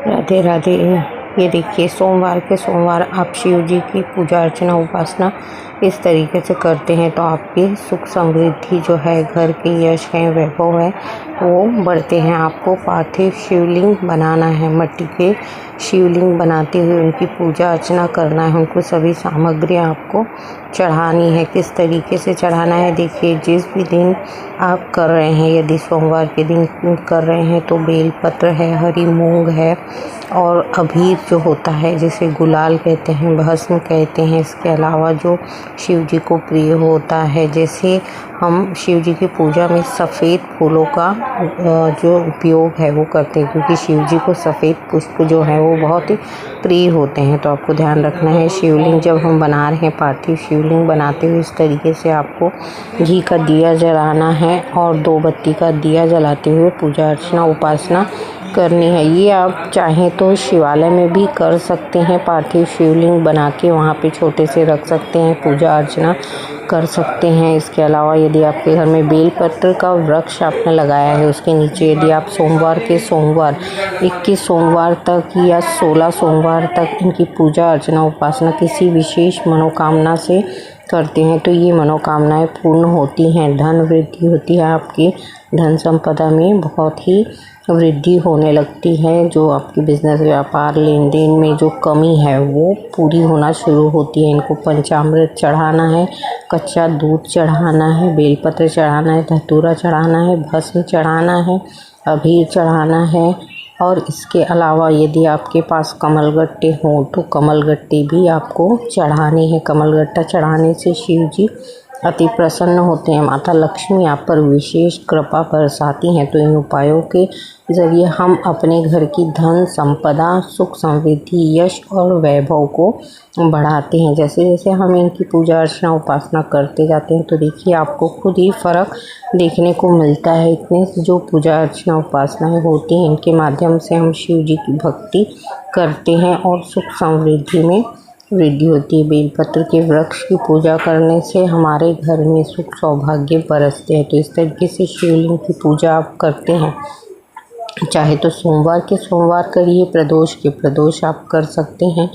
राधे राधे। ये देखिए सोमवार के सोमवार आप शिव जी की पूजा अर्चना उपासना इस तरीके से करते हैं तो आपकी सुख समृद्धि जो है, घर के यश है, वैभव है, वो बढ़ते हैं। आपको पार्थिव शिवलिंग बनाना है, मिट्टी के शिवलिंग बनाते हुए उनकी पूजा अर्चना करना है। उनको सभी सामग्रियाँ आपको चढ़ानी है। किस तरीके से चढ़ाना है देखिए, जिस भी दिन आप कर रहे हैं, यदि सोमवार के दिन कर रहे हैं तो बेलपत्र है, हरी मूंग है और अबीर जो होता है जिसे गुलाल कहते हैं, भस्म कहते हैं। इसके अलावा जो शिव जी को प्रिय होता है, जैसे हम शिव जी की पूजा में सफ़ेद फूलों का जो उपयोग है वो करते हैं, क्योंकि शिव जी को सफ़ेद पुष्प जो है वो बहुत ही प्रिय होते हैं। तो आपको ध्यान रखना है, शिवलिंग जब हम बना रहे हैं, पार्थिव शिवलिंग बनाते हुए इस तरीके से आपको घी का दिया जलाना है और 2 बत्ती का दिया जलाते हुए पूजा अर्चना उपासना करनी है। ये आप चाहें तो शिवालय में भी कर सकते हैं, पार्थिव शिवलिंग बना के वहाँ पे छोटे से रख सकते हैं, पूजा अर्चना कर सकते हैं। इसके अलावा यदि आपके घर में बेलपत्र का वृक्ष आपने लगाया है, उसके नीचे यदि आप सोमवार के सोमवार 21 सोमवार तक या 16 सोमवार तक इनकी पूजा अर्चना उपासना किसी विशेष मनोकामना से करते हैं तो ये मनोकामनाएं पूर्ण होती हैं। धन वृद्धि होती है, आपकी धन संपदा में बहुत ही वृद्धि होने लगती है। जो आपकी बिजनेस व्यापार लेन देन में जो कमी है वो पूरी होना शुरू होती है। इनको पंचामृत चढ़ाना है, कच्चा दूध चढ़ाना है, बेलपत्र चढ़ाना है, धतूरा चढ़ाना है, भस्म चढ़ाना है, अबीर चढ़ाना है। और इसके अलावा यदि आपके पास कमलगट्टे हों तो कमलगट्टे भी आपको चढ़ाने हैं। कमलगट्टा चढ़ाने से शिव जी अति प्रसन्न होते हैं, माता लक्ष्मी आप पर विशेष कृपा बरसाती हैं। तो इन उपायों के ज़रिए हम अपने घर की धन संपदा, सुख समृद्धि, यश और वैभव को बढ़ाते हैं। जैसे जैसे हम इनकी पूजा अर्चना उपासना करते जाते हैं तो देखिए आपको खुद ही फ़र्क देखने को मिलता है। इतने जो पूजा अर्चना उपासनाएं होती हैं, इनके माध्यम से हम शिव जी की भक्ति करते हैं और सुख समृद्धि में वृद्धि होती है। बेलपत्र के वृक्ष की पूजा करने से हमारे घर में सुख सौभाग्य बरसते हैं। तो इस तरीके से शिवलिंग की पूजा आप करते हैं, चाहे तो सोमवार के सोमवार करिए, प्रदोष के प्रदोष आप कर सकते हैं।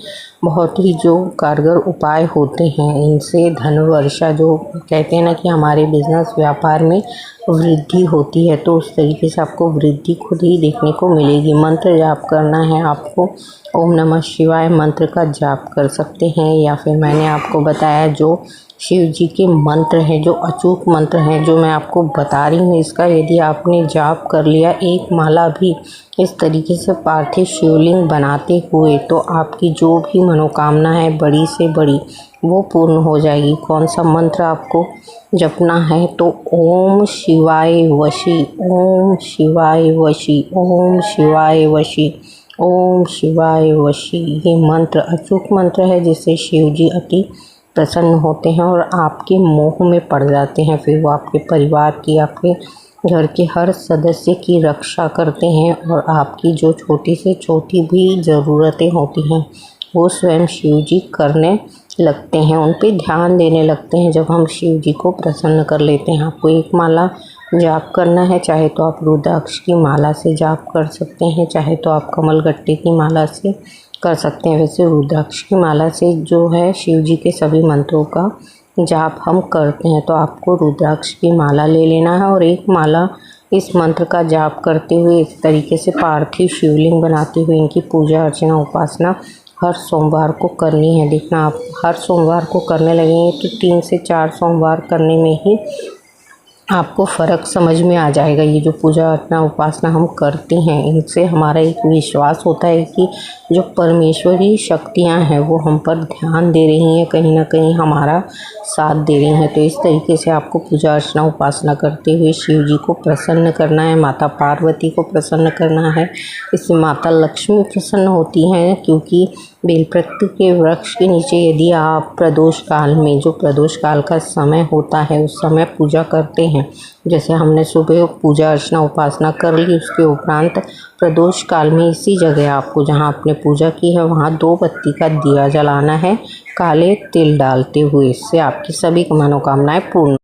बहुत ही जो कारगर उपाय होते हैं, इनसे धन वर्षा जो कहते हैं ना कि हमारे बिजनेस व्यापार में वृद्धि होती है, तो उस तरीके से आपको वृद्धि खुद ही देखने को मिलेगी। मंत्र जाप करना है आपको, ओम नमः शिवाय मंत्र का जाप कर सकते हैं, या फिर मैंने आपको बताया जो शिव जी के मंत्र हैं, जो अचूक मंत्र हैं जो मैं आपको बता रही हूँ, इसका यदि आपने जाप कर लिया, एक माला भी इस तरीके से पार्थिव शिवलिंग बनाते हुए, तो आपकी जो भी मनोकामना है बड़ी से बड़ी वो पूर्ण हो जाएगी। कौन सा मंत्र आपको जपना है? तो ओम शिवाय वशी, ओम शिवाय वशी, ओम शिवाय वशी, ओम शिवाय वशी। ये मंत्र अचूक मंत्र है जिससे शिव जी अति प्रसन्न होते हैं और आपके मोह में पड़ जाते हैं। फिर वो आपके परिवार की, आपके घर के हर सदस्य की रक्षा करते हैं और आपकी जो छोटी से छोटी भी ज़रूरतें होती हैं वो स्वयं शिव जी करने लगते हैं, उन पे ध्यान देने लगते हैं जब हम शिव जी को प्रसन्न कर लेते हैं। आपको एक माला जाप करना है, चाहे तो आप रुद्राक्ष की माला से जाप कर सकते हैं, चाहे तो आप कमलगट्टे की माला से कर सकते हैं। वैसे रुद्राक्ष की माला से जो है शिव जी के सभी मंत्रों का जाप हम करते हैं, तो आपको रुद्राक्ष की माला ले लेना है और एक माला इस मंत्र का जाप करते हुए इस तरीके से पार्थिव शिवलिंग बनाते हुए इनकी पूजा अर्चना उपासना हर सोमवार को करनी है। देखना आप हर सोमवार को करने लगेंगे तो 3 से 4 सोमवार करने में ही आपको फ़र्क समझ में आ जाएगा। ये जो पूजा अर्चना उपासना हम करते हैं, इनसे हमारा एक विश्वास होता है कि जो परमेश्वरी शक्तियाँ हैं वो हम पर ध्यान दे रही हैं, कहीं ना कहीं हमारा साथ दे रही हैं। तो इस तरीके से आपको पूजा अर्चना उपासना करते हुए शिव जी को प्रसन्न करना है, माता पार्वती को प्रसन्न करना है। इससे माता लक्ष्मी प्रसन्न होती हैं, क्योंकि बेलपत्र के वृक्ष के नीचे यदि आप प्रदोष काल में, जो प्रदोष काल का समय होता है, उस समय पूजा करते हैं, जैसे हमने सुबह पूजा अर्चना उपासना कर ली, उसके उपरांत प्रदोष काल में इसी जगह आपको जहां आपने पूजा की है वहां 2 बत्ती का दिया जलाना है, काले तिल डालते हुए। इससे आपकी सभी मनोकामनाएं पूर्ण